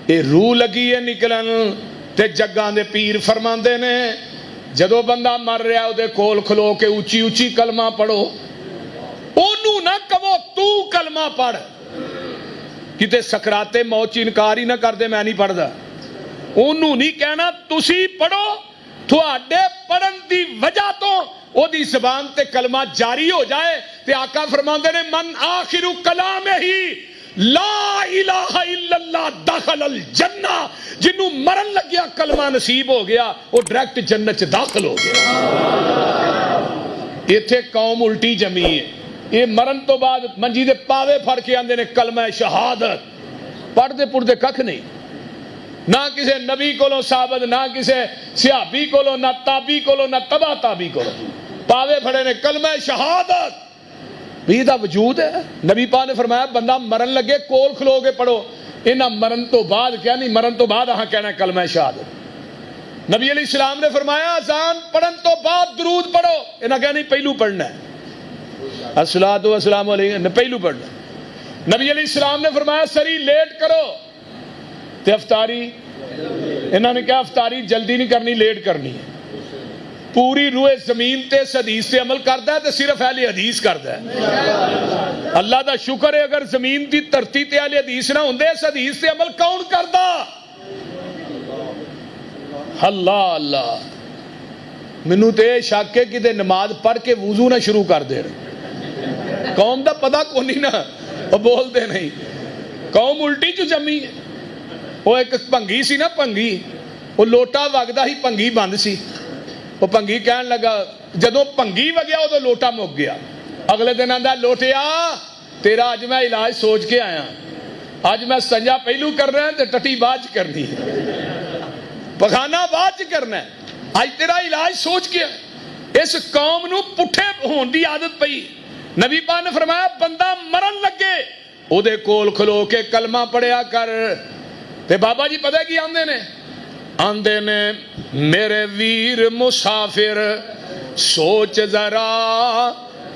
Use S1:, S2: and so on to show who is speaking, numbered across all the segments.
S1: یہ روح لگی ہے نکلن تے جگاں دے پیر فرماندے نے جدو بندہ مر رہا دے کول کھلو کے اچھی اچھی کلمہ پڑھو، اونوں نہ کہو تو کلمہ پڑھ، کتے سکرات موت انکار ہی نہ کر دے میں نہیں پڑھدا، اونوں نہیں کہنا تسی پڑھو، تھوڑے پڑھن دی وجہ تو او دی زبان تے کلمہ جاری ہو جائے تے آقا فرماندے نے من آخر کلام ہی لا الہ الا اللہ داخل الجنہ، جنوں مرن لگیا کلمہ نصیب ہو گیا وہ ڈائریکٹ جنت چ داخل ہو گیا۔ ایتھے قوم الٹی جمی ہے، یہ مرن تو بعد منجی دے پاوے پھڑ کے آندے نے کلمہ شہادت، پڑھتے پڑھتے ککھ نہیں، نہ کسے نبی کولوں ثابت، نہ کسے صحابی کولوں، نہ تابعی کولوں، نہ تبع تابعی کولوں، پاوے پھڑے نے کلمہ شہادت بھی دا وجود ہے۔ نبی پاک نے فرمایا بندہ مرن لگے کول کھلو کے پڑھو، انہاں مرن تو بعد کیا نہیں، مرن تو بعد ہاں کہنا کلمہ شہادت۔ نبی علیہ السلام نے فرمایا اذان پڑھن تو بعد درود پڑھو، انہاں کہا نہیں پہلو پڑھنا ہے، الصلاۃ والسلام علیہ پہلو پڑھنا ہے۔ نبی علیہ السلام نے فرمایا سری لیٹ کرو تے افطاری، انہوں نے کہا افطاری جلدی نہیں کرنی، لیٹ کرنی ہے۔ پوری روح زمین تے اس حدیث سے عمل کردا ہے تے صرف اہل حدیث کردا ہے۔ اللہ دا شکر ہے اگر زمین دی دھرتی تے اہل حدیث نہ ہوندے اس حدیث سے عمل کون کردا؟ اللہ اللہ، مینوں تے شک ہے کہ نماز پڑھ کے وضو نہ شروع کر دے، قوم دا پتہ کو نہیں نا، وہ بول دے نہیں، قوم الٹی جو جمی ہے۔ وہ ایک پنگی سی نا، پنگی وہ لوٹا وگدا ہی پنگی بند سی، وہ پنگی کہن لگا جدو پنگی وگیا وہ تو لوٹا مک گیا، اگلے دن آندا لوٹیا تیرا اج میں علاج سوچ کے آیا، اج میں سنجا پہلو کرنا ہے تے ٹٹی بعد کرنی ہے، پخانہ بعد کرنا ہے، اج تیرا علاج سوچ کے آیا۔ اس قوم نو پٹھے ہون دی عادت پئی۔ نبی پاک نے فرمایا بندہ مرن لگے او دے کول کھلو کے کلمہ پڑھیا کر، تے بابا جی پتہ کی آندے نے میرے ویر مسافر سوچ ذرا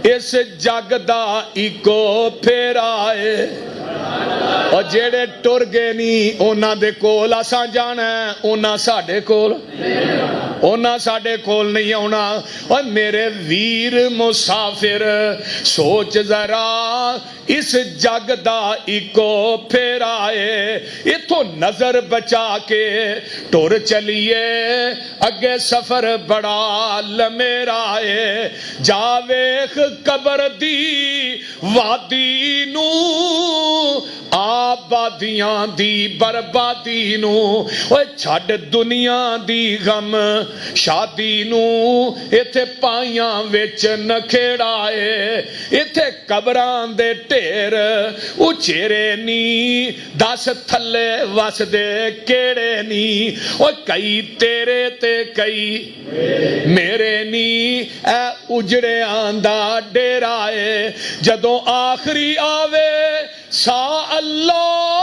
S1: اس جگ دا ایکو پھیرائے، اور جیڑے ٹر گئے نہیں اونا دے کول اساں جانا ہے، اونا ساڈے کول نہیں آنا۔ اور میرے ویر مسافر سوچ ذرا اس جگ دا ایکو پھیرائے، اتھو نظر بچا کے ٹر چلیے اگے سفر بڑا لمیرا ہے، جا ویکھ قبر دی وادی نو آبادیاں دی بربادی نو، اوے چھڈ دنیا دی غم شادی نو، ایتھے پائیاں وچ نکھیڑا اے، ایتھے قبراں دے ڈھیر اچیرے نی، دس تھلے وس دے کیڑے نی، اوے کئی تیرے تے کئی میرے نی، اے اجڑے آندا ڈیرا اے، جدوں آخری آوے سا اللہ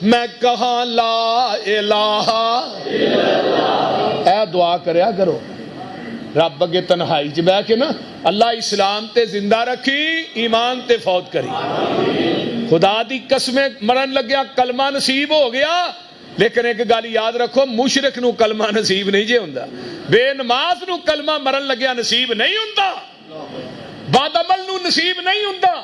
S1: میں کہاں لا الہ الا اللہ۔ اے دعا کریا کرو رب اگے تنہائی چ بیٹھ کے نا، اللہ اسلام تے زندہ رکھی، ایمان تے فوت کری۔ خدا دی قسمیں مرن لگیا کلمہ نصیب ہو گیا، لیکن ایک گل یاد رکھو مشرک نو کلمہ نصیب نہیں جے ہوندا، بے نماز نو کلمہ مرن لگیا نصیب نہیں ہوندا، بد عمل نو نصیب نہیں ہوندا۔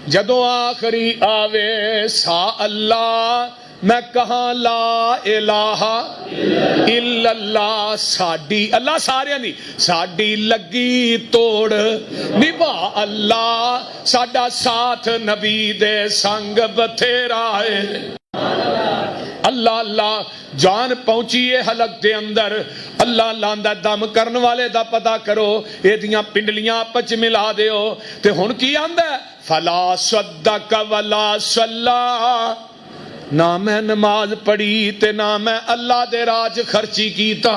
S1: جدوں آخری آوے سا اللہ میں کہاں لا الہ الا اللہ، ساڈی اللہ سارے نہیں، ساڈی لگی توڑ نبھا اللہ، ساڈا ساتھ نبی دے سنگ بتھیرا ہے۔ اللہ اللہ جان پہنچی ہے حلق دے اندر، اللہ لاندہ دم کرن والے دا پتہ کرو، اے دیاں پنڈلیاں پچ ملا دیو، تے ہن کی آندہ ہے فلا صدق ولا صلی، نہ میں نماز پڑھی تے نہ میں اللہ دے راج خرچی کیتا۔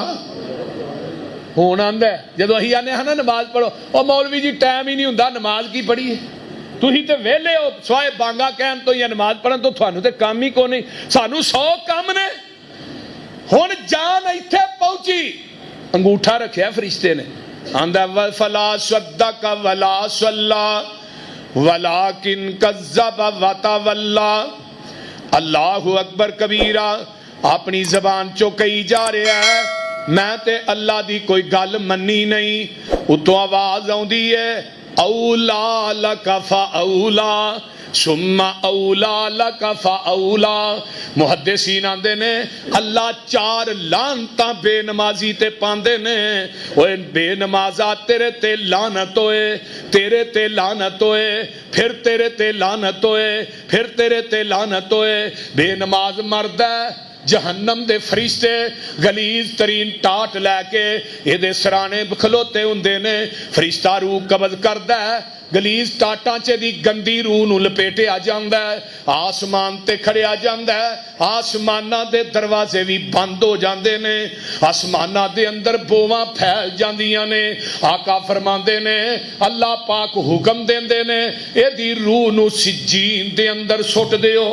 S1: ہون آندہ ہے جدو ہی آنے ہاں نماز پڑھو، اور مولوی جی ٹائم ہی نہیں ہوندا نماز کی پڑھی ہے، تو ہی تے ویلے ہو سوائے بانگا کہن تو یا نماز پڑھن تو تھانو تے کام ہی کو نہیں، سانو 100 کام نے۔ ہن جان ایتھے پہنچی، انگوٹھا رکھیا فرشتے نے، آندہ فلا صدق ولا صلی ولکن کذب وتولی، اللہ اکبر کبیرہ اپنی زبان چو کہی جا رہا ہے میں تے اللہ دی کوئی گل منی نہیں. اتوں آواز آؤندی ہے اولا لک فاولا ثم اولا لک فاولا. محدثین آندے نے اللہ 4 لعنتاں بے نمازی تے پاندے نے. اوے بے نمازا تیرے تے لعنت ہوئے, تیرے تے لعنت ہوئے, پھر تیرے تے لعنت ہوئے, پھر تیرے تے لعنت ہوئے. بے نماز مرد ہے جہنم دے فرشتے غلیظ ترین ٹاٹ لے کے یہ سرانے کھلوتے ہوندے نے. فرشتہ روح قبض کردا ہے, غلیظ ٹاٹاں چ دی گندی روح نو لپیٹے آ جاندا ہے, آسمان تے کھڑے آ جاندا ہے. آسماناں دے دروازے بھی بند ہو جاندے نے, آسماناں دے اندر بوواں پھیل جاندیاں نے. آقا فرماندے نے اللہ پاک حکم دیندے نے اے دی روح نو سجین دے اندر سٹ دیو.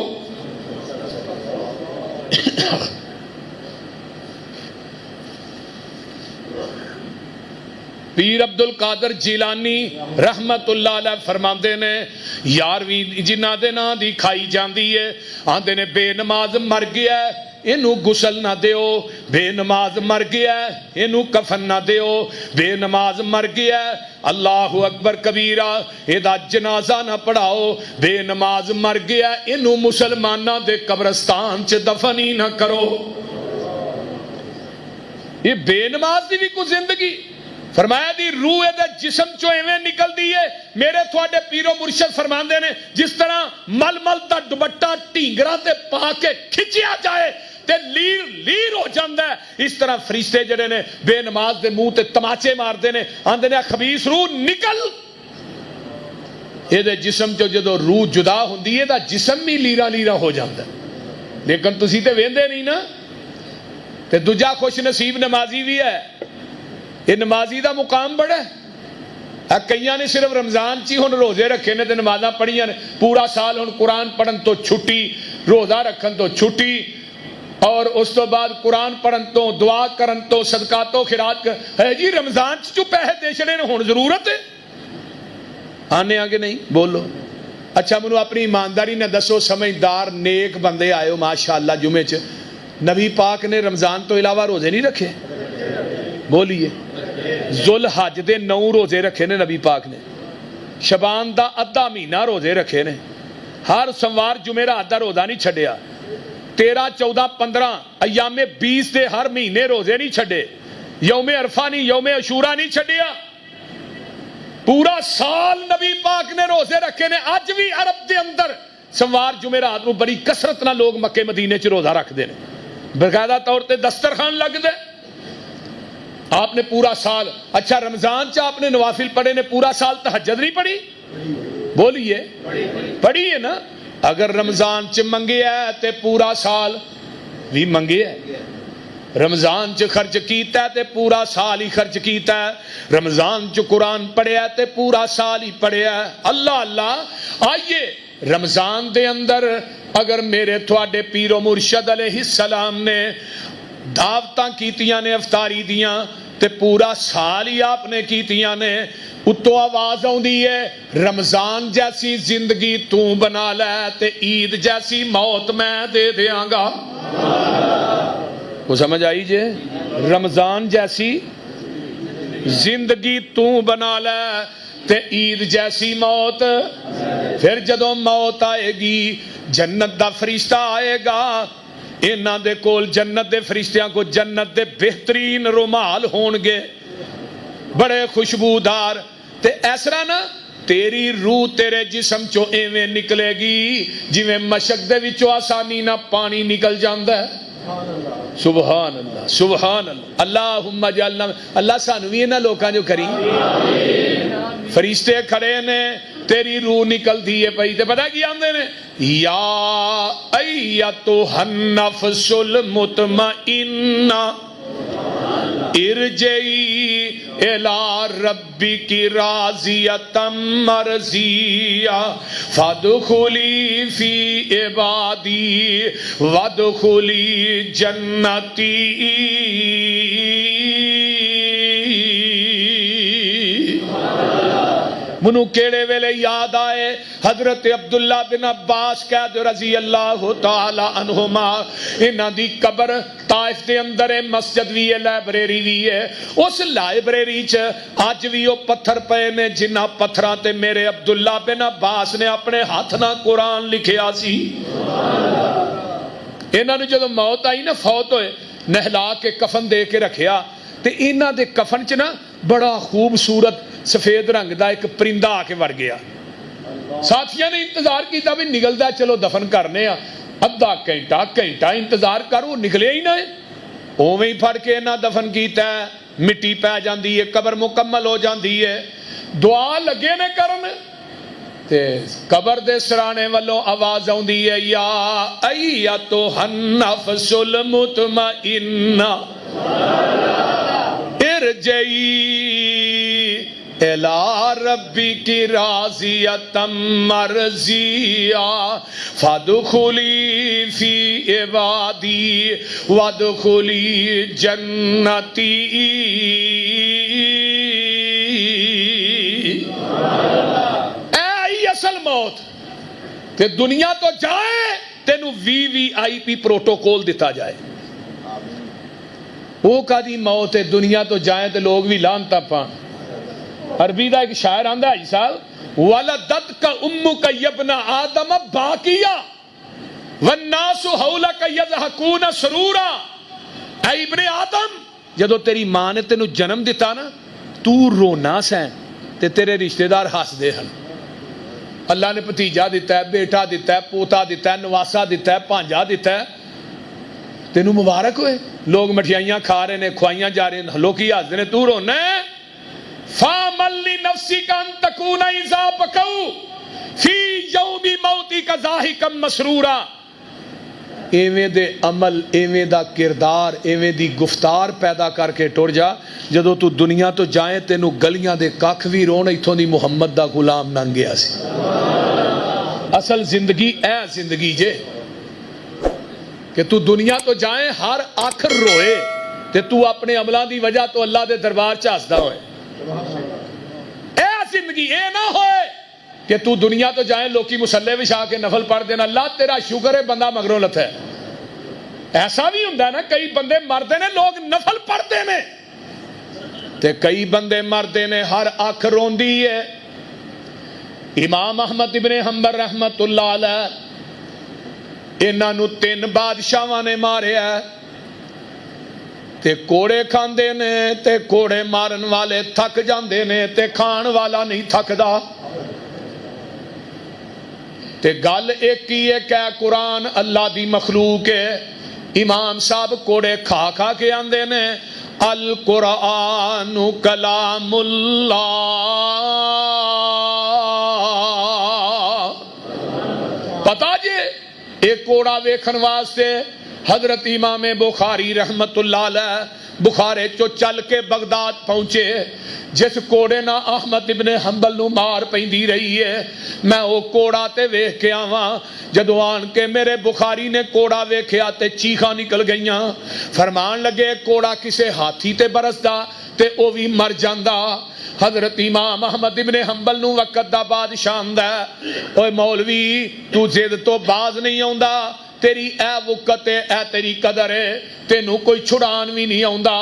S1: پیر عبد القادر جیلانی رحمت اللہ علیہ فرماندے نے 11ویں جنہ دے نا دی کھائی جاندی ہے. آندے نے بے نماز مر گیا ہے اینو غسل نہ دیو, بے نماز مر گیا ہے اینو کفن نہ دیو, بے نماز مر گیا ہے اللہ اکبر کبیرہ ایدا جنازہ نہ پڑھاؤ, بے نماز مر گیا ہے اینو مسلمانہ دے قبرستان چ دفن ہی نہ کرو. یہ بے نماز دی بھی کوئی زندگی. فرمایا دی روح دے جسم چو ایویں نکل دی ہے میرے تھوڑے پیرو مرشد فرماندے نے جس طرح مل مل دا دوپٹہ ٹینگرا تے پا کے کھچیا جائے تے لیر لیر ہو جاندا ہے, اس طرح فرشتے جڑے نے بے نماز دے منہ تے تماچے ماردے نے. آندے نے خبیث روح نکل. اے دے جسم چو جدو روح جدا ہوندی ہے دا جسم بھی لیرا لیرا ہو جاندا ہے. لیکن تسی تے ویندے نہیں نا. تے دوجا خوش نصیب نمازی بھی ہے. یہ نمازی دا مقام بڑا ہے. کئیاں نے صرف رمضان چی ہن روزے رکھے نے تے نمازاں پڑھیاں نے, پورا سال ہن قرآن پڑھن تو چھٹی, روزہ رکھن تو چھٹی, اور اس تو بعد قرآن پڑھن تو دعا کرن تو صدقات و خیرات ہے. جی رمضان چ پیسے دے چھڑے نے ہن ضرورت ہے آنے آگے نہیں بولو. اچھا منو اپنی ایمانداری نے دسو سمجھدار نیک بندے آئے ہو ماشاءاللہ جمعے چ, نبی پاک نے رمضان تو علاوہ روزے نہیں رکھے؟ بولیے. ذوالحج دے 9 روزے رکھے نے نبی پاک نے, شبان دا ادھا مہینہ روزے رکھے نے, ہر سوار جمعرات دا روزہ نہیں چھڈیا, 13 14 15 ایام 20 دے ہر مہینے روزے نہیں چھڈے, یوم عرفہ نہیں یوم عاشورہ نہیں چھڈیا, پورا سال نبی پاک نے روزے رکھے نے. اج بھی عرب دے اندر سوار جمعرات نو بڑی کثرت نال لوگ مکے مدینے چ روزہ رکھدے نے, باقاعدہ طور تے دسترخوان لگدے. آپ نے پورا سال, اچھا رمضان چ آپ نے نوافل پڑھے نے, پورا سال تہجد نہیں پڑھی؟ بولیے پڑھی ہے نا. اگر رمضان چ منگے ہے تے پورا سال بھی منگے ہے, رمضان چ خرچ کیتا ہے تے پورا سال ہی خرچ کیتا ہے, رمضان چ قرآن پڑھیا تے پورا سال ہی پڑھیا ہے. اللہ اللہ. آئیے رمضان دے اندر اگر میرے تھوڑے پیر و مرشد علیہ السلام نے دعوتاں کیتیاں نے افطاری دیاں تے پورا سال ہی آپ نے کیتیاں نے, اتو آواز آؤندی ہے رمضان جیسی زندگی تو بنا لے تے عید جیسی موت میں دے دیاں گا. وہ سمجھ آئی جے؟ رمضان جیسی زندگی تو بنا لے تے عید جیسی موت. پھر جدوں موت آئے گی جنت دا فرشتہ آئے گا, انہاں دے کول جنت دے فرشتیاں کو جنت دے بہترین رومال ہون گے بڑے خوشبودار, تے ایسرا نا تیری روح تیرے جسم چو ایویں نکلے گی جویں مشک دے وچوں آسانی نہ پانی نکل جاندا ہے. سبحان اللہ سبحان اللہ. اللہم اجعلنا, اللہ سانو بھی انہاں لوکاں جو کری. فرشتے کھڑے نے تیری روح نکل دی ہے پئی تے پتہ کی آندے نے یا ایتھا النفس المطمئنہ ارجعی الی ربک راضیۃ مرضیہ فادخلی فی عبادی وادخلی جنتی. منو کیڑے ویلے یاد آئے حضرت عبداللہ بن عباس قید رضی اللہ تعالی عنہما انہاں دی قبر طائف دے اندر مسجد بھی ہے لائبریری بھی ہے اس لائبریری چ اج بھی وہ پتھر پے نے جنہ پتھراں تے میرے عبداللہ بن عباس نے اپنے ہاتھ نال قرآن لکھیا سی انہاں نوں جدوں موت آئی نا فوت ہوئے نہلا کے کفن دے کے رکھیا تے انہاں دے کفن چ نا بڑا خوبصورت سفید رنگ دا ایک پرندہ آ کے وڑ گیا ساتھیاں نے انتظار کیتا بھی نکلدا چلو دفن کرنے ادھا گھنٹہ انتظار کرو نکلے ہی نہ اوویں ہی پھڑ کے نہ دفن کیتا ہے مٹی پہ جاندی ہے قبر مکمل ہو جاندی ہے دعا لگے نے کرن تے قبر دے سرانے والوں آواز آوندی ہے یا ایتھا النفس المطمئنہ ارجعی اِلَىٰ رَبِّكِ رَاضِيَةً مَرْضِيَّةً فَادْخُلِي فِي عِبَادِي وَادْخُلِي جَنَّتِي اے اصل موت تے دنیا تو جائے تینوں VVIP پروٹوکول دیتا جائے وہ کدی موت ہے دنیا تو جائیں تو لوگ بھی لانتا پان عربی دا ایک شاعر آندا ہے صاحب ولدتک امک یبن آدم باقیا والناس حولک یضحکون سرورا اے ابن آدم جدو تیری ماں نے تینوں جنم دیتا نا تو رونا سیں تے تیرے رشتہ دار ہس دے ہن اللہ نے بھتیجا دیتا ہے بیٹا دیتا ہے پوتا دیتا ہے نواسا دیتا ہے بھانجا دیتا ہے تینوں مبارک ہوئے لوگ مٹھائیاں کھا رہے نے کھوائیاں جا رہے ہیں لوگ ہی ہس دے نے تو رونا ہے فَعْمَلْ لِنَفْسِكَ أَن تَكُونَ إِذَا بَكَوْا فِي يَوْمِ مَوْتِكَ ضَاحِكًا مَسْرُورًا ایویں دے عمل ایویں دا کردار ایویں دی گفتار پیدا کر کے ٹر جا جدو تو دنیا تو جائیں تینوں گلیاں دے ککھ وی رون ایتھوں دی محمد دا غلام ننگ گیا سی اصل زندگی اے زندگی جے کہ تو دنیا تو جائیں ہر آخر روئے تے تو اپنے عملہ دی وجہ تو اللہ دے دربار چاسدہ ہوئے اے زندگی اے نہ ہوئے کہ تو دنیا تو جائیں لوکی مسلح وشا کے نفل پڑھ دینا اللہ تیرا شکر ہے بندہ مگروں لت ہے ایسا بھی ہوندہ ہے نا کئی بندے مردے نے لوگ نفل پڑھتے نے تے کئی بندے مردے نے ہر آنکھ روندی ہے امام احمد ابن حنبل رحمت اللہ علیہ انہاں نو 3 بادشاہاں نے مارے ہے تے کوڑے کھاندے نے تے کوڑے مارن والے تھک جاندے نے تے کھان والا نہیں تھکدا تے گل ایک ہی ہے کہ قرآن اللہ دی مخلوق ہے امام صاحب کوڑے کھا کھا کے آندے نے القرآن کلام اللہ پتا جے ایک کوڑا ویکھن واسطے حضرت امام بخاری رحمت اللہ علیہ بخارے چو چل کے بغداد پہنچے جس کوڑے نہ احمد ابن حنبل نو مار پیندی رہی ہے میں وہ کوڑا تے ویکھ کے آواں جدو آن کے میرے بخاری نے کوڑا ویکھیا تے چیخاں نکل گئیاں فرمان لگے کوڑا کسے ہاتھی تے برسدا تے او بھی مر جاندا حضرت امام احمد ابن حنبل نو وقت دا بادشاہ آندا اوے مولوی تو زد تو باز نہیں آوندا تیری اے وقت ہے اے تیری قدر ہے تینوں کوئی چھڑان بھی نہیں آوندا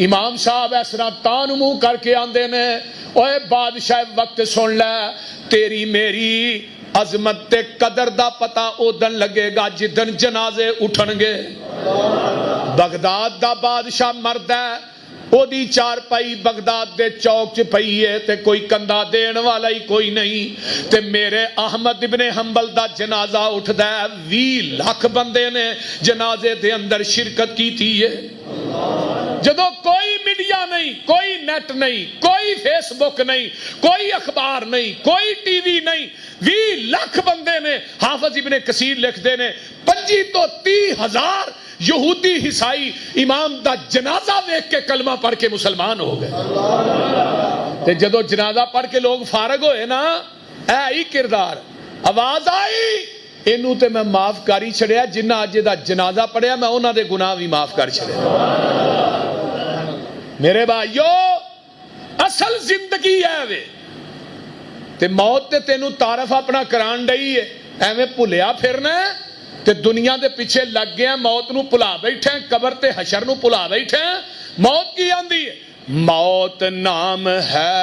S1: امام صاحب اس طرح تان منہ کر کے آندے نے اوے بادشاہ وقت سن لے تیری میری عظمت تے قدر دا پتہ او دن لگے گا جدن جنازے اٹھن گے بغداد دا بادشاہ مرد ہے او دی چار پائی بغداد دے چوک چ پئی ہے تے کوئی کندھا دین والا ہی کوئی نہیں تے میرے احمد ابن حنبل دا جنازہ اٹھدا ہے 20 لاکھ بندے نے جنازے دے اندر شرکت کیتی ہے جدو کوئی میڈیا نہیں کوئی نیٹ نہیں کوئی فیس بک نہیں کوئی اخبار نہیں کوئی ٹی وی نہیں 20 لاکھ بندے نے حافظ ابن کثیر لکھ دے نے 25 تو 30 ہزار یہودی عیسائی امام دا جنازہ دیکھ کے کلمہ پڑھ کے مسلمان ہو گئے تے جدو جنازہ پڑھ کے لوگ فارغ ہوئے نا اے ہی کردار آواز آئی اینو تے میں معاف کری چھڑیا جنہ اج دا جنازہ پڑھیا میں انہاں دے گناہ بھی معاف کر چھڑیا میرے بھائیو اصل زندگی ہے وے تے موت تے تینوں تعارف اپنا کران ڈئی ہے، ایویں بھلیا پھرنا ہے تے دنیا دے پیچھے لگ گیا، موت نو بھلا بیٹھے، قبر تے حشر نو بھلا بیٹھے۔ موت کی آندی ہے؟ موت نام ہے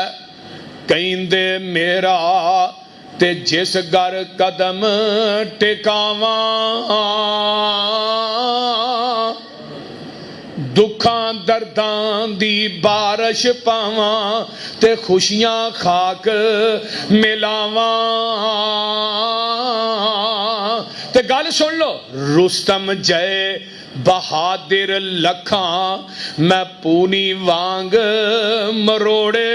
S1: کہندے میرا تے جس گر قدم ٹکاواں، دکھاں درداں دی بارش پاواں تے خوشیاں خاک ملاواں۔ تے گل سن لو، رستم جے بہادر لکھاں میں پونی وانگ مروڑے،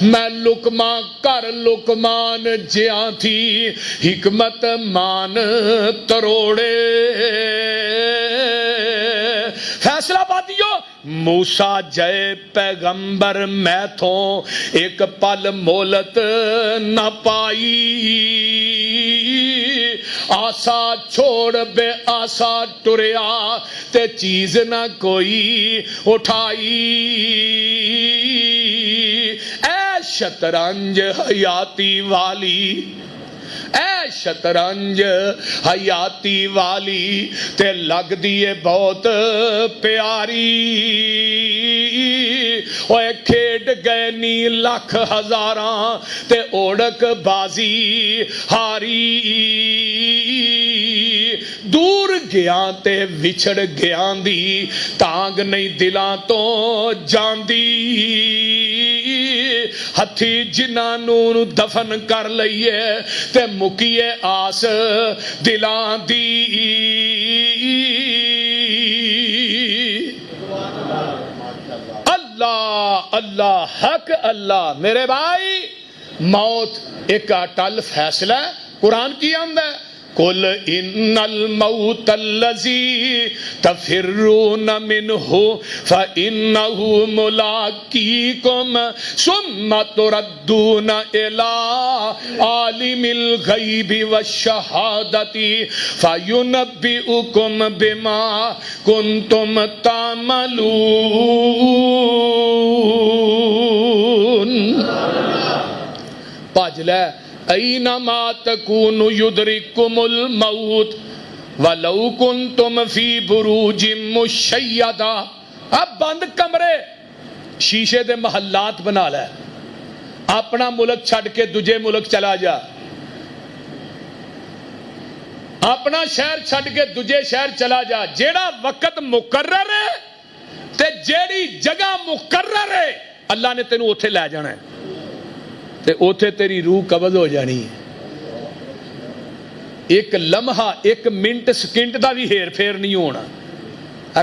S1: میں لکما کر لکمان جیاں تھی حکمت مان تروڑے۔ فیصلہ بادیو، موسیٰ جے پیغمبر میں تھوں ایک پل مولت نہ پائی، آسا چھوڑ بے آسا ٹریا تے چیز نہ کوئی اٹھائی۔ اے شطرنج حیاتی والی، اے شطرنج حیاتی والی تے لگ دیے بہت پیاری، اوے کھیڈ گئے نی لاکھ ہزاراں تے اوڑک بازی ہاری، دور گیا تے وچھڑ گیا دی تانگ نہیں دلاں تو جاندی، ہتھی جنہاں نوں دفن کر لئیے تے مکیے آس دلاں دی۔ اللہ اللہ حق اللہ۔ میرے بھائی، موت ایک اٹل فیصلہ ہے۔ قرآن کی آمد ہے، قل ان الموت الذی تفرون منہ فانہ ملاقیکم ثم تردون الی عالم الغیب والشہادۃ فینبئکم بما کنتم تعملون۔ بھج لے، اینما تکون یدرککم الموت ولو کنتم فی بروج مشیدہ۔ اب بند کمرے، شیشے دے محلات بنا لے، اپنا ملک چھڑ کے دوجے ملک چلا جا، اپنا شہر چھڑ کے دوجے شہر چلا جا، جیڑا وقت مقرر ہے تے جیڑی جگہ مقرر ہے اللہ نے تینوں اوتھے لے جانا ہے تے اوتھے تیری روح قبض ہو جانی ہے۔ ایک لمحہ، ایک منٹ سکنٹ دا بھی ہیر پھیر نہیں ہونا۔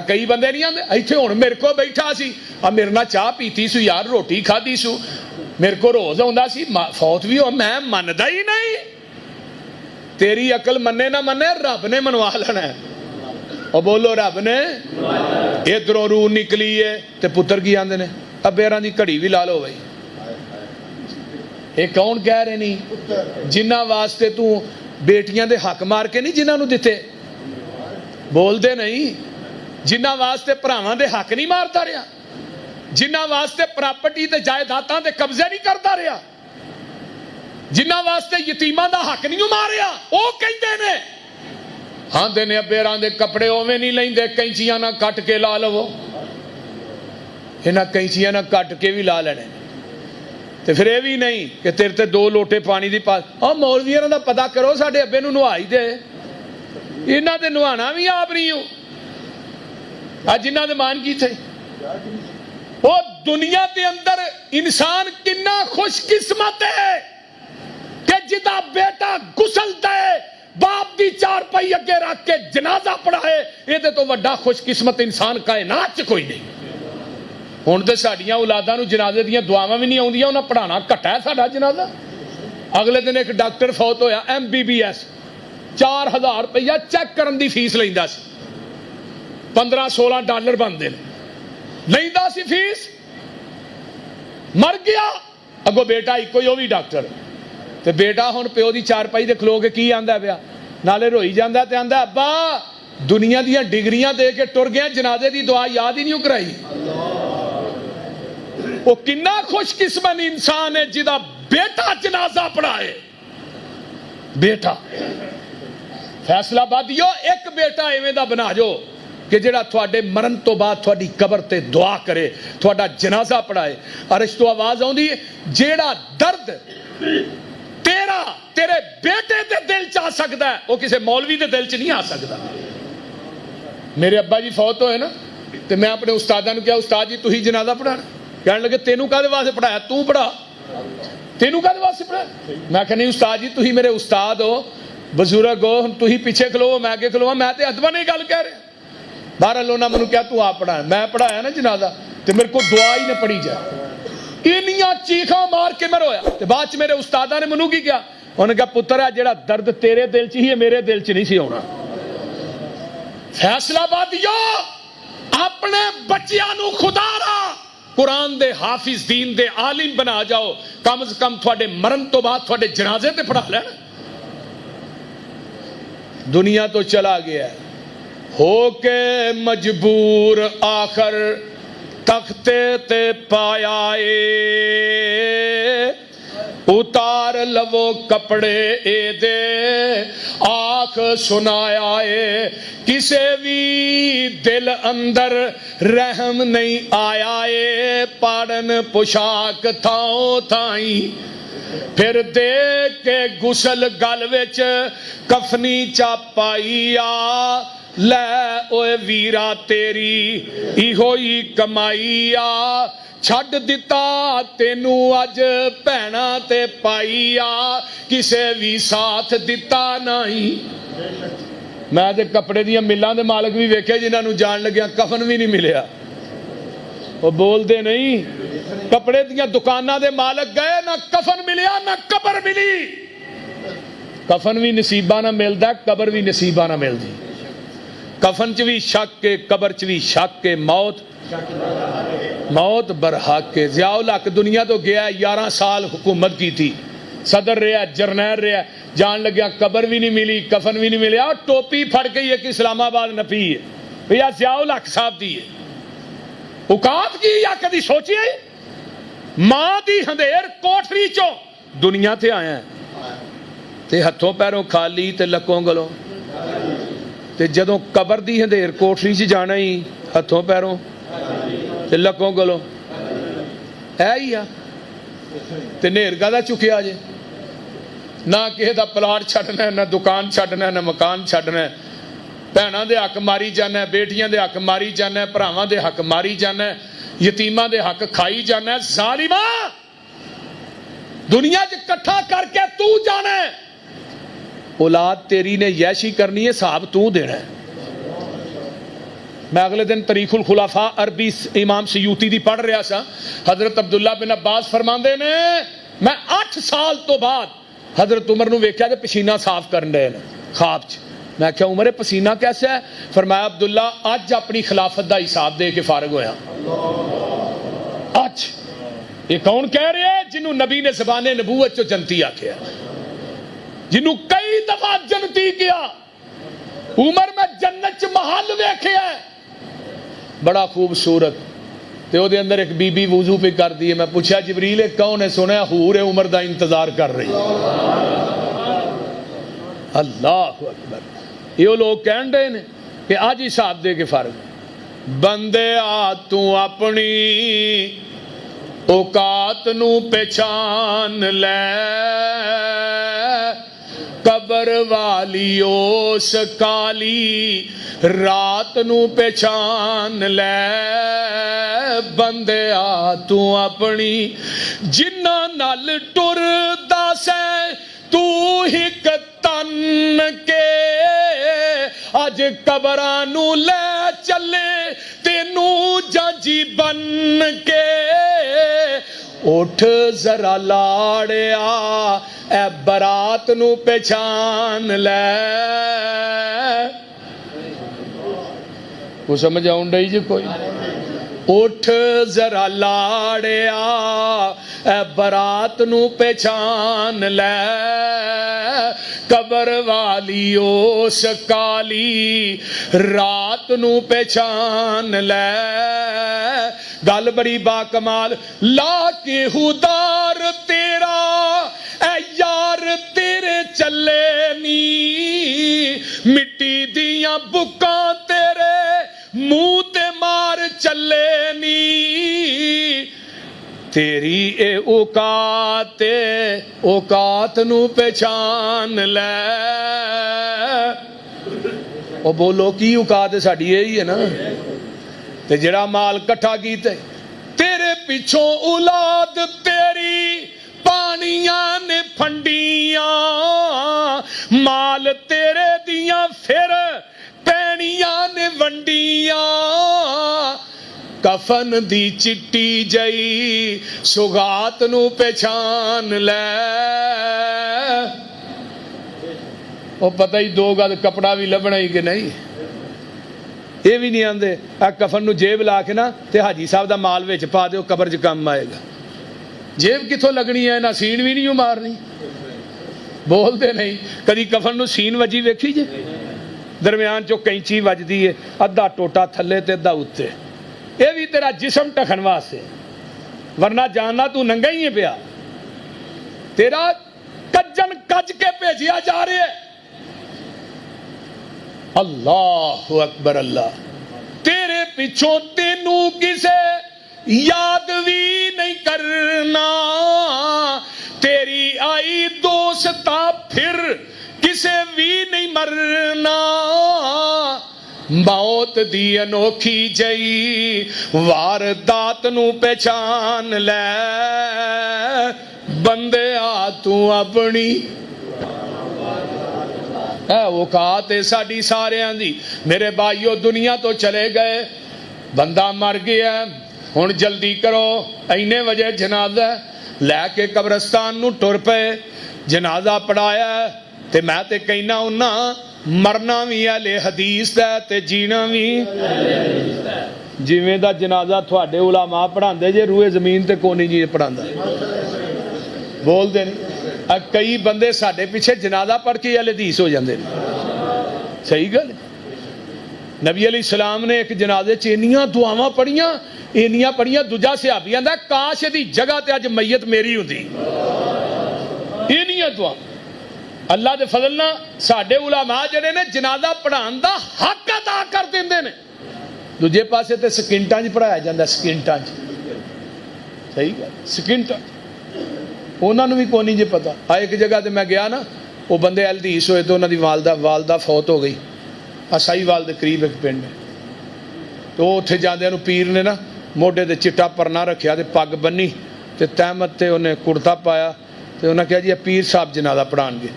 S1: کئی بندے نہیں آتے ایتھے ہن میرے کو بیٹھا سی، میرے نال چاہ پیتی سو یار، روٹی کھادی سو، میرے کو روز آندا سی، فوت بھی ہو، میں مندا ہی نہیں۔ تیری عقل منے نہ منے، رب نے منوا لینا ہے۔ اور بولو رب نے۔ ادھروں روح نکلی ہے تے پتر کی آندے نے ابیراں دی گھڑی بھی لا لو بھائی۔ یہ کون کہہ رہے نہیں؟ جنہ واسطے تو بیٹیاں دے حق مار کے نہیں جنہاں نو دیتے، بول دے نہیں، جنہ واسطے پراواں دے حق نہیں مارتا رہا، جنہ واسطے پراپرٹی تے جائیداداں دے قبضے نہیں کرتا رہا، جنہ واسطے یتیماں دا حق نہیں ماریا، او کہندے نے ہاں دے نے ابیراں دے کپڑے اوویں نہیں لیندے، کینچیاں نہ کٹ کے لا لو، انہاں کینچیاں نہ کٹ کے بھی لا لینے۔ تے پھر یہ بھی نہیں کہ تیرے تے 2 لوٹے پانی دی پاس، مولویاں دا پتہ کرو ساڈے ابے نوں نوائی دے، انہاں تے نوانا بھی آپ نہیں ہو، جنہاں دے مان کی تھے۔ وہ دنیا دے اندر انسان کنا خوش قسمت ہے کہ جدا بیٹا غسل دے باپ دی 4 پائی اگے رکھ کے جنازہ پڑھائے، یہ تو وڈا خوش قسمت انسان کائنات چ کوئی نہیں۔ ہوں تو سڈیا اولاداں نو جنازے دیا دعاواں بھی نہیں آدیاں، انہیں پڑھانا گھٹا ہے ساڈا جنازہ۔ اگلے دن ایک ڈاکٹر فوت ہویا MBBS، 4000 روپیہ چیک کرن دی فیس لیندا سی، $15-16 بنتے لیندا سی فیس، مر گیا، اگو بیٹا ایک ہی وہ بھی ڈاکٹر، تے بیٹا ہن پیو دی 4 پائی دے کھلو کے کی آندا پیا، نالے روئی جاندا تے آندا ابا دنیا دیاں ڈگریاں دے کے ٹر گیا، جنازے دی دعا یاد ہی نہیں کرائی۔ وہ کنا خوش قسمت انسان ہے جدا بیٹا جنازہ پڑھائے. بیٹا فیصلہ بادیو ایک بیٹا ایویں دا بنا جو کہ جڑا تھوڑے مرن تو بعد تھوڑی قبر تے دعا کرے, تھوڑا جنازہ پڑھائے. عرش تو آواز آؤں دی جیڑا درد تیرا تیرے بیٹے دے دل چاہ سکتا ہے وہ کسے مولوی دے دل چ نہیں آ سکتا. میرے ابا جی فوت ہوئے نا تو میں اپنے استادہ نے کہا استاد جی تو ہی جنازہ پڑھانا. کہنے لگے تینوں کہتے واسطے پڑھایا, تو پڑھا, تینوں کہتے واسطے پڑھایا. میں کہ نہیں استاد جی تو ہی میرے استاد ہو, بزرگ ہو, تو ہی پیچھے کھلو میں آگے کھلو, میں تے ادبا نہیں گل کہہ رہے. بہرحال انہوں نے مجھے کیا تو آپ پڑھایا, میں پڑھایا نا جنازہ تو میرے کو دعا ہی نہ پڑھی جائے. انیاں چیخاں مار کے میں رویا. بعد میں میرے استادہ نے منو کی کیا, انہوں نے کہا پتر ہے جڑا درد تیرے دل چ ہی ہے میرے دل چ نہیں سی ہونا. فیصلہ بادیو اپنے بچیاں نو خدا را قرآن دے حافظ دین دے عالم بنا جاؤ, کم از کم تھوڑے مرن تو بعد تھوڑے جنازے تے پڑھا لینا. دنیا تو چلا گیا ہے ہو کے مجبور آخر تختے تے پایا اے, اتار لو کپڑے اے دے آنکھ سنایا اے, کسے بھی دل اندر رحم نہیں آیا اے, پاڑن پوشاک تھاؤں تھائیں پھر دیکھ کے گسل گل وچ کفنی چاپائی آ, لے اوے ویرا تیری ایہوئی کمائی آ, چھڈ دتا تینو اج بہنا تے پائی آ, کسے بھی ساتھ دتا نہیں. میں تے کپڑے دیاں ملاں دے مالک بھی ویکھے جنہاں نو جان لگیا کفن بھی نہیں ملیا, وہ بول دے نہیں. کپڑے دیاں دکاناں دے مالک گئے نہ کفن ملیا نہ قبر ملی. کفن بھی نصیبہ نہ ملدا, قبر بھی نصیبہ نہ ملدی. کفن چ بھی شک کے, قبر چ بھی شک کے, موت برحق کے. ضیاء الحق دنیا تو گیا 11 سال حکومت کی تھی, صدر رہا, جرنیل رہا, جان لگیا قبر بھی نہیں ملی, کفن بھی نہیں ملیا. ٹوپی پھڑ کے ایک اسلام آباد نپی ہے بھیا ضیاء الحق صاحب دی ہے. اوقات کی یا کدی سوچیے ماں دی ہندیر کوٹری چوں دنیا تے آیا ہے تے ہتھوں پیروں خالی تے لکوں گلوں, تے جدوں قبر دی ہندیر کوٹری چ جانا ہی ہتھوں پیروں تے لکوں گلوں ہے ہی آ. تے نیرگا دا چکیا جے, نہ کسی دا پلاٹ چھڈنا ہے, نہ دکان چھڈنا ہے, نہ مکان چھڈنا ہے. بھیناں دے حق ماری جانا ہے, بیٹیاں دے حق ماری جانا ہے, بھراواں دے حق ماری جانا ہے, یتیماں دے حق کھائی جانا ہے. ظالماں دنیا چ کٹھا کر کے تو جانا ہے, اولاد تیری نے یشی کرنی ہے, صاحب تو دینا ہے. میں اگلے دن تاریخ الخلفاء عربی امام سیوطی دی پڑھ رہا سا. حضرت عبداللہ بن عباس فرماندے نے میں 8 سال تو بعد حضرت عمر نو ویکھیا تے پسینہ صاف کرن دے خواب چ. میں کہا عمر پسینہ کیسا ہے؟ فرمایا عبداللہ اج اپنی خلافت دا حساب دے کے فارغ ہویا. اج یہ کون کہہ رہے ہیں جنہوں نبی نے زبان نبوت چو جنتی آکھیا, جنہوں کئی دفعہ جنتی کیا. عمر میں جنت چ محل ویکھیا ہے بڑا خوبصورت, تے او دے اندر ایک بی بی وضو پہ کر دی. میں پوچھا جبریل کون ہے؟ سنیا حور عمر دا انتظار کر رہی. اللہ اکبر. یہ لوگ کہن رہے ہیں کہ آج حساب دے کے فارغ. بندے آ تو اپنی اوقات نو پہچان لے, قبر والی اس کالی رات نو پہچان لے. بندے آ تو اپنی جنہ نال ٹردا سے تو ہک تن کے, اج قبرانو لے چلے تینو جاجی بن کے. اٹھ ذرا لاڑیا اے برات نو پہچان لے. کو سمجھ آؤں ڈائی جی کوئی؟ اٹھ ذرا لاڑیا اے برات نو پہچان لے, قبر والی اس کالی رات نو پہچان لے گل بڑی با کمال لا کے ہدار تیرا اے یار تیرے چلے نی مٹی دیاں بکاں تیرے منہ تے مار چلے نی تیری اے اوقات نو پہچان لے او بولو کی اوقات ہے ساڈی یہی ہے نا تے جڑا مال کٹھا کیتے تیرے پیچھوں اولاد تیری پانیاں نے پھنڈیاں مال تیرے دیاں پھر پینیاں نے ونڈیاں کفن دی چٹی جئی سوغات نو پہچان لے وہ پتہ ہی دو گز کپڑا بھی لبنا ہی کہ نہیں یہ بھی نہیں آندے کفن نو جیب لا کے نا تے حاجی صاحب دا مال وچ پا دیو قبر چ کم آئے گا جیب کتوں لگنی ہے نہ سین بھی نہیں مارنی بولتے نہیں کدی کفن نو سین وجی ویکھی جے درمیان چو کینچی وجدی ہے ادھا ٹوٹا تھلے تے ادھا اتے یہ بھی تیرا جسم ٹکن واسطے ورنہ جاننا تو ننگا ہی ہے پیا تیرا کجن کج کے بھیجیا جا رہے ہے اللہ اکبر اللہ تیرے پیچھوں تینوں کسے یاد بھی نہیں کرنا تیری آئی دوستا پھر کسے بھی نہیں مرنا موت دی انوکھی جئی واردات نو پہچان لے بندے آ تو اپنی اوقات ہے ساڈی ساریاں دی میرے بھائیو دنیا تو چلے گئے بندہ مر گیا ہن جلدی کرو اینے وجہ جنازہ لے کے قبرستان نو ٹر پے جنازہ پڑھایا تے میں تے کہنا ہونا مرنا بھی اہل حدیث دا تے جینا بھی جویں دا جنازہ تھوڑے علماء پڑھاندے جے روئے زمین تے کونی جی پڑھاندا بول دے نہیں کئی بندے ساڈے پیچھے جنازہ پڑھ کے اہل حدیث ہو جاندے صحیح گل نبی علیہ السلام نے ایک جنازے چ انیاں دعاواں پڑھیاں دوجا صحابی آندا کاش دی جگہ تے اج میت میری ہوندی انیاں دعا اللہ دے فضل نال ساڈے علماء جڑے نے جنازہ پڑھان دا حق ادا کر دیندے نے دوجے پاسے تے سکنٹاں وچ پڑھایا جاندا سکنٹاں وچ صحیح گل سکنٹاں انہاں نوں بھی کوئی نہیں جے پتہ ایک جگہ تے میں گیا نا وہ بندے الحدیث ہوئے تو انہاں دی والدہ فوت ہو گئی اسائی والد قریب ایک پنڈ ہے تو اتنے جاندے نو پیر نے نا موڈے تے چٹا پرنا رکھیا تے پگ بنی تے تہمت تے انہیں کرتا پایا تے انہاں کہا جی پیر صاحب جنازہ پڑھان گے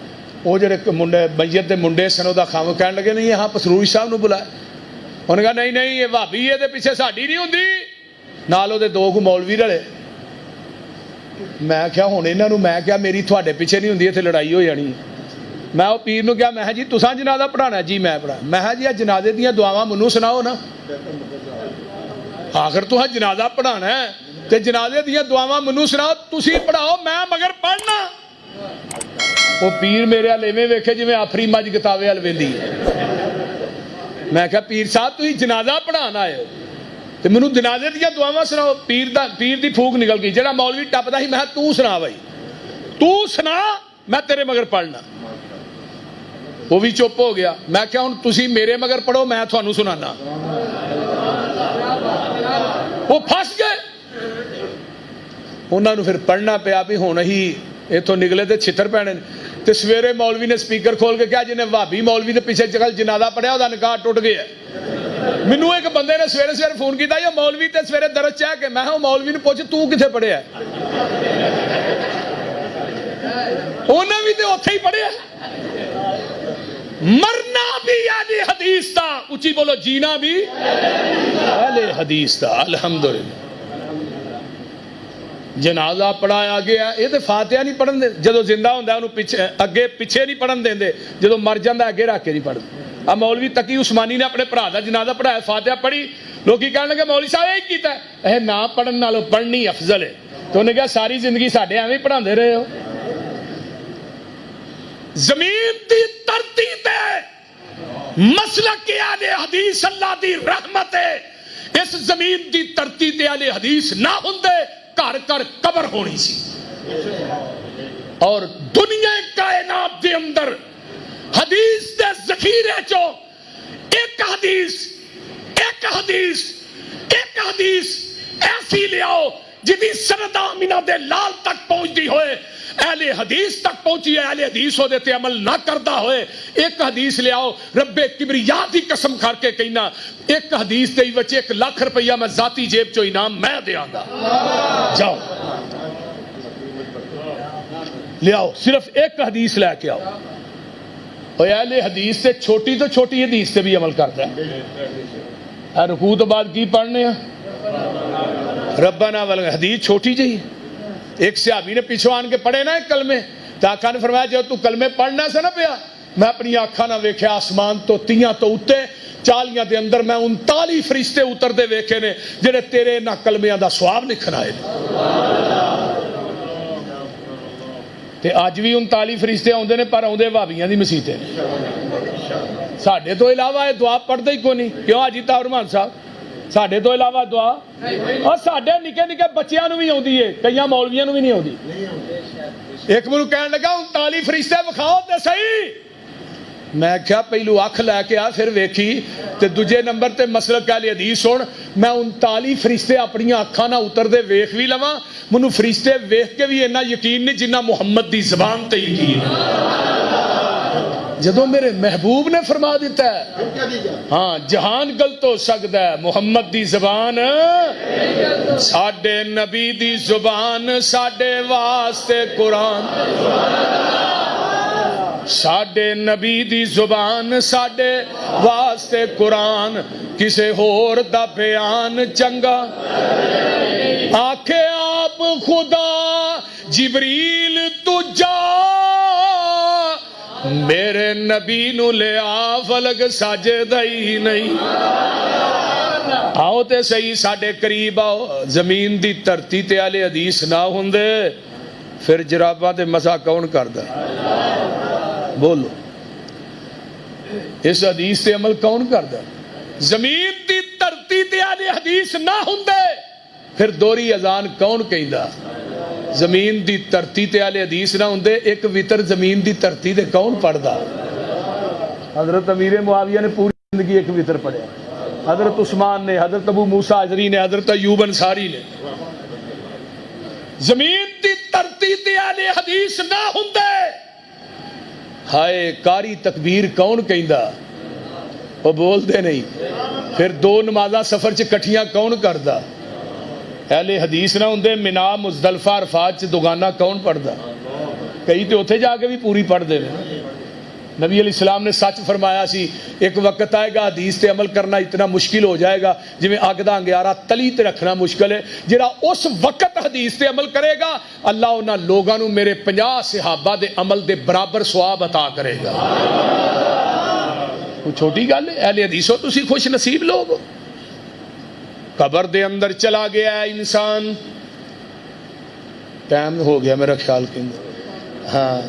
S1: وہ جڑے منڈے میت دے منڈے سن وہ خام کہنے لگے نہیں یہاں پسروری صاحب نو بلایا انہوں نے کہا نہیں یہ بھابی ہے پیچھے ساڈی نہیں ہوندی نال وہ دو مولوی رلے میں کیا ہوں انہوں میں کیا میری تھوڑے پیچھے نہیں ہوندی اتنے لڑائی ہو جانی میں وہ پیر نو کیا میں جی تساں جنازہ پڑھانا جی میں پڑھا میں جی جنازے دیاں دعاواں منو سناؤ نا آخر تو جنازہ پڑھانا ہے تے جنازے دیاں دعاواں منو سناؤ تسی پڑھاؤ میں مگر پڑھنا وہ پیر میرے ایویں ویکھے جویں آفری مجھ گتاوے ول ویندی میں کہا پیر صاحب تسی جنازہ پڑھان آئے ہو تے مینوں جنازے دیاں دعاواں سناؤ پیر دی پھوک نکل گئی جڑا مولوی ٹپدا سی میں تو سنا بھائی تو سنا میں تیرے مگر پڑھنا وہ بھی چپ ہو گیا میں کیا ہوں تسی میرے مگر پڑھو میں تھانوں سنانا وہ پھس گئے انہوں نے پھر پڑھنا پیا بھی ہوں ہی اتوں نکلے تے چھتر پینے تے سویرے مولوی نے سپیکر کھول کے کہا جنہیں بھابی مولوی دے پیچھے چکل جنازہ پڑھیا وہ نکاح ٹوٹ گیا مینوں ایک بندے نے سویرے فون کیتا یا مولوی تے سویرے درس چاہ کے میں مولوی نے پوچھ تو کتنے پڑھیا انہیں بھی تے اوتھے ہی پڑھیا مرنا بھی اہل حدیث تھا اچھی بولو جینا بھی اہل حدیث تھا الحمدللہ جنازہ پڑھایا گیا یہ تو فاتحہ نہیں پڑھن دے جدو زندہ ہوندہ انہوں پیچھے اگے پیچھے نہیں پڑھن دیں دے جدو مر جاندہ اگے رکھ کے نہیں پڑھن اب مولوی تقی عثمانی نے اپنے بھرا دا جنازہ پڑھایا فاتحہ پڑھی لوگی کہنے لگے مولوی صاحب ایک کیتا ہے نہ پڑھن نالو پڑھنی افضل ہے تو انہیں کہا ساری زندگی ساڑھے ہمیں پڑھان دے رہے ہو زمین دی ترتی تے مسلک اہل حدیث اللہ دی رحمت ہے. اس زمین دی ترتی تے اہل حدیث نہ ہوندے گھر گھر قبر ہونی سی. اور دنیا کائنات دے اندر حدیث دے ذخیرے چو ایک حدیث ایسی لے آؤ جدی سند آمینہ دے لال تک پہنچ دی ہوئے, اہل حدیث تک پہنچی ہے, اہل حدیث ہو دیتے عمل نہ کرتا ہوئے. ایک حدیث لے آؤ, رب کبریا دی قسم کر کے کہنا ایک حدیث دے وچ 1 لاکھ روپیہ میں ذاتی جیب چو انعام میں دیاں گا. جاؤ لے آؤ, صرف ایک حدیث لے کے آؤ. اور اہل حدیث سے چھوٹی تو چھوٹی حدیث سے بھی عمل کرتا ہے. رکوع تو بعد کی پڑھنے ہیں ربنا ول, حدیث چھوٹی جی. ایک صحابی نے پیچھو آن کے پڑھے نا ایک کلمے, تو آقا نے فرمایا جو تو کلمے پڑھنا سے نہ پیا, میں اپنی آنکھاں نہ ویکھے آسمان تو تیاں تو اتے چالیاں دے اندر میں 39 فرشتے اتر دے ویکھے نے جڑے تیرے نہ کلمیاں دا ثواب لکھن آئے. تے اج بھی 39 فرشتے آندے نے پر آندے بھابیاں دی مسیتے. ساڈے تو علاوہ یہ دعا پڑھتے ہی کوئی نہیں. کیوں حاجی طاہر رحمان صاحب, ساڈے تو علاوہ دعا, اور ساڈے نکے نکے بچیاں نو بھی آندی ہے, کئی مولویاں نو بھی نہیں آندی. ایک مینوں کہن لگا 39 فرشتے وکھاؤ تے صحیح. میں کیا پہلو اکھ لے کے آ پھر ویکھی تے دوجے نمبر تے مسلک اہل حدیث سن, میں 39 فرشتے اپنی اکھاں نہ اتر دے ویکھ بھی لواں, مینوں فرشتے ویکھ کے بھی اتنا یقین نہیں جنہ محمد دی زبان تے یقین جدوں میرے محبوب نے فرما دیتا ہے. ہاں جہان غلط ہو سکتا ہے, محمد دی زبان ساڈے نبی دی زبان ساڈے واسطے قرآن, ساڈے نبی دی زبان ساڈے واسطے قرآن, کسے ہور دا بیان چنگا. آکھے آپ خدا جبریل تو جا, میرے نبی نو لے آ فلک سجدہ ہی نہیں. آؤ تے صحیح ساڈے قریب آؤ. زمین دی دھرتی تے اہل حدیث نہ ہوندے پھر جراباں تے مسا کون کردا؟ بولو, اس حدیث تے عمل کون کردا؟ زمین دی دھرتی تے اہل حدیث نہ ہوندے پھر دوہری اذان کون کہندا؟ زمین دی دھرتی تے اہل حدیث نہ ہوندے ایک وتر زمین دی دھرتی تے کون پڑھدا؟ حضرت امیر معاویہ نے پوری زندگی ایک وتر پڑھیا, حضرت عثمان نے, حضرت ابو موسیٰ اجری نے, حضرت ایوب انصاری نے. زمین دی دھرتی تے اہل حدیث نہ ہوندے ہائے کاری تکبیر کون کہندا؟ وہ بول دے نہیں. پھر 2 نمازاں سفر چ کٹھیاں کون کردا؟ اہل حدیث نہ ہوندے منا مزدلفہ عرفات چ دوگانہ کون پڑھدا؟ کئی تے اوتھے جا کے بھی پوری پڑھ دے. نبی علیہ السلام نے سچ فرمایا سی ایک وقت آئے گا حدیث تے عمل کرنا اتنا مشکل ہو جائے گا جویں اگ دا انگیارا تلی تے رکھنا مشکل ہے. جڑا اس وقت حدیث تے عمل کرے گا اللہ انہاں لوگاں نو میرے 50 صحابہ دے عمل دے برابر ثواب عطا کرے گا. کوئی چھوٹی گل ہے؟ اہل حدیث ہو تسی خوش نصیب لوگ ہو. قبر دے اندر چلا گیا ہے انسان, ٹائم ہو گیا میرا خیال کے ہاں,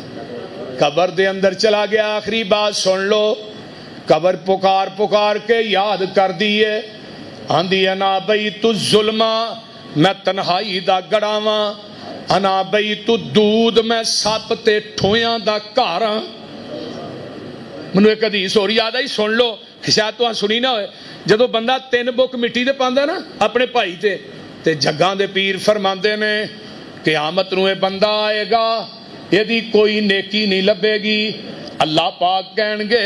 S1: قبر دے اندر چلا گیا. آخری بات سن لو, قبر پکار پکار کے یاد کر دیے, آندھی انا بیت الظلمہ میں تنہائی دا گڑاواں, انا بیت الدود میں سپ تے ٹھویاں دا گھراں. منو ایک حدیث اور یاد آئی, سن لو, شاید تو سنی نہ ہوئے. جدو بندہ 3 بک مٹی دے پاندا نا اپنے بھائی تے جگاں دے پیر فرماندے نے قیامت نو اے بندہ آئے گا یہ کوئی نیکی نہیں لبے گی. اللہ پاک کہن گے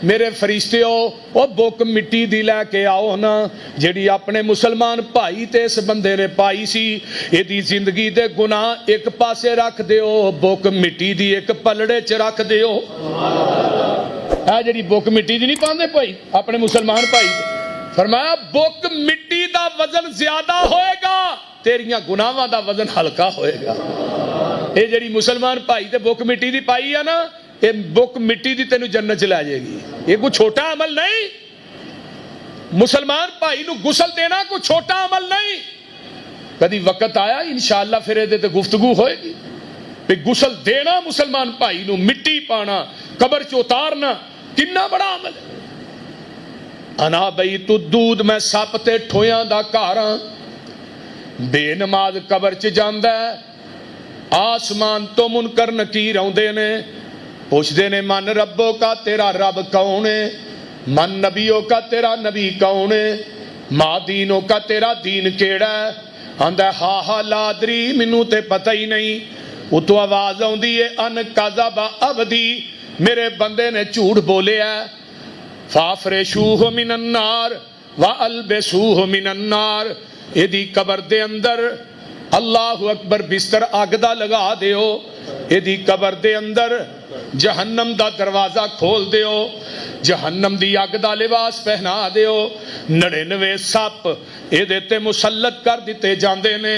S1: میرے فرشتیو او بک مٹی دی لے کے آؤ نا جیڑی اپنے مسلمان بھائی تے اس بندے نے پائی سی, یہ زندگی دے گناہ ایک پاسے رکھ دیو, بک مٹی دی ایک پلڑے چ رکھ دیو. اے جیڑی بک مٹی دی نہیں پاندے بھائی اپنے مسلمان بھائی, فرمایا بک مٹی دا وزن زیادہ ہوئے گا, تیریاں گناہاں دا وزن ہلکا ہوئے گا. اے جیڑی مسلمان بھائی تے بک مٹی دی پائی ہے نا, اے بک مٹی دی تینوں جنت چ لے جائے گی. یہ کوئی چھوٹا عمل نہیں. مسلمان بھائی نو غسل دینا کوئی چھوٹا عمل نہیں. کدی وقت آیا انشاءاللہ پھر یہ تے گفتگو ہوئے گی. کہ غسل دینا مسلمان بھائی نو، مٹی پانا، قبر چ اتارنا کنا بڑا عمل ہے۔ انا بیت الدود، میں سپ تے ٹھویاں دا گھر ہاں۔ بے نماز قبر چ جاندا ہے، آسمان تو منکر نکیر آوندے نے، پوچھدے نے من ربوں کا، تیرا رب کون ہے؟ من نبیوں کا، تیرا نبی کون ہے؟ ما دینوں کا، تیرا دین کیڑا ہے؟ آندا ہا ہا لادری، مینوں تے پتہ ہی نہیں۔ اتو آواز آندی ہے ان کذب عبدی، میرے بندے نے جھوٹ بولیا ہے۔ فافرشوہ من النار والبسوہ من النار، ایدی قبر دے اندر اللہ اکبر بستر اگ دا لگا دیو، ایدی قبر دے اندر جہنم دا دروازہ کھول دیو، جہنم دی اگ دا لباس پہنا دیو، 99 سپ ایدے تے مسلط کر دیتے جاندے نے۔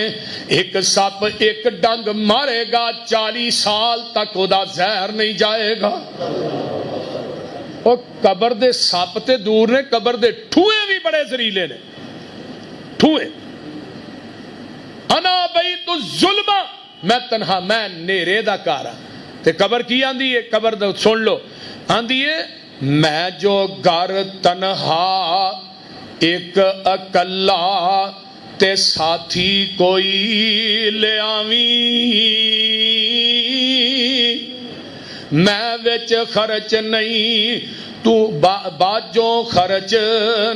S1: ایک سپ ایک ڈنگ مارے گا، 40 سال تک او دا زہر نہیں جائے گا۔ اور قبر دے سپ تے دور نے، قبر دے ٹھوئے بھی بڑے زریلے نے، ٹھوئے۔ انا بیت الظلم، میں تنہا، میں نیرے دا کارا۔ تے قبر کی آندی ہے؟ قبر دا سن لو، آندی ہے میں جو گھر تنہا ایک اکلا تے ساتھی کوئی لے آویں، میں وچ خرچ نہیں، تو باجوں خرچ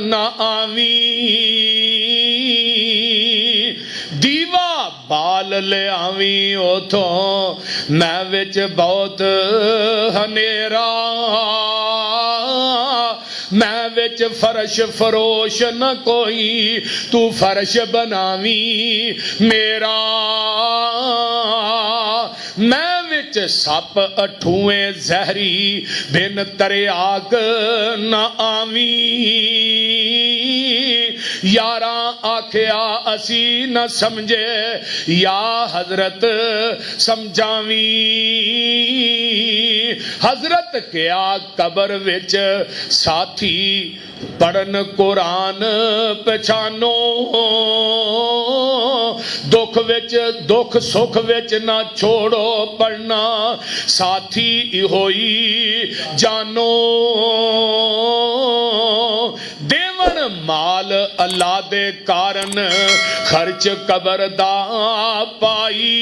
S1: نہ آویں، دیوا بال لے آویں اوتھوں، میں وچ بہت ہنیرا، میں وچ فرش فروش نہ کوئی، تو فرش بناویں میرا، میں وچ سپ اٹھویں زہری، بن تریاک نہ آویں، یاراں آکھیا اسی نہ سمجھے، یا حضرت سمجھاویں، حضرت کیا قبر وچ ساتھی پڑھن قرآن پہچانو، دکھ وچ دکھ سکھ وچ نہ چھوڑو پڑھنا، ساتھی ہوئی جانو، دیون مال اللہ دے کارن خرچ قبر دا پائی،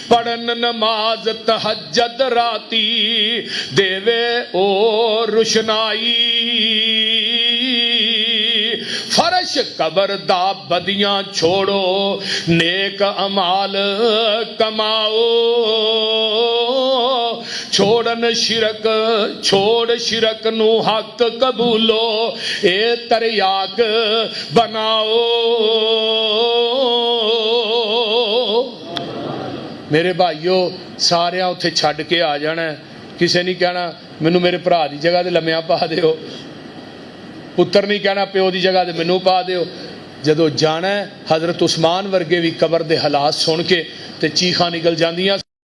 S1: پڑھن نماز تہجد راتی، دیوے او روشنائی، فرش قبر دا بدیاں چھوڑو، نیک اعمال کماؤ، چھوڑن شرک، چھوڑ شرک نو حق قبولو، اے تریاک بناؤ۔ میرے بھائیو سارے اتھے چھڈ کے آ جانا ہے، کسے نہیں کہنا مینوں میرے بھرا دی جگہ تے لمیاں پا دیو، پتر نہیں کہنا پیو دی جگہ تے مینوں پا دیو۔ جدو جانا ہے حضرت عثمان ورگے بھی قبر دے حالات سن کے تے چیخاں نکل جاندیاں۔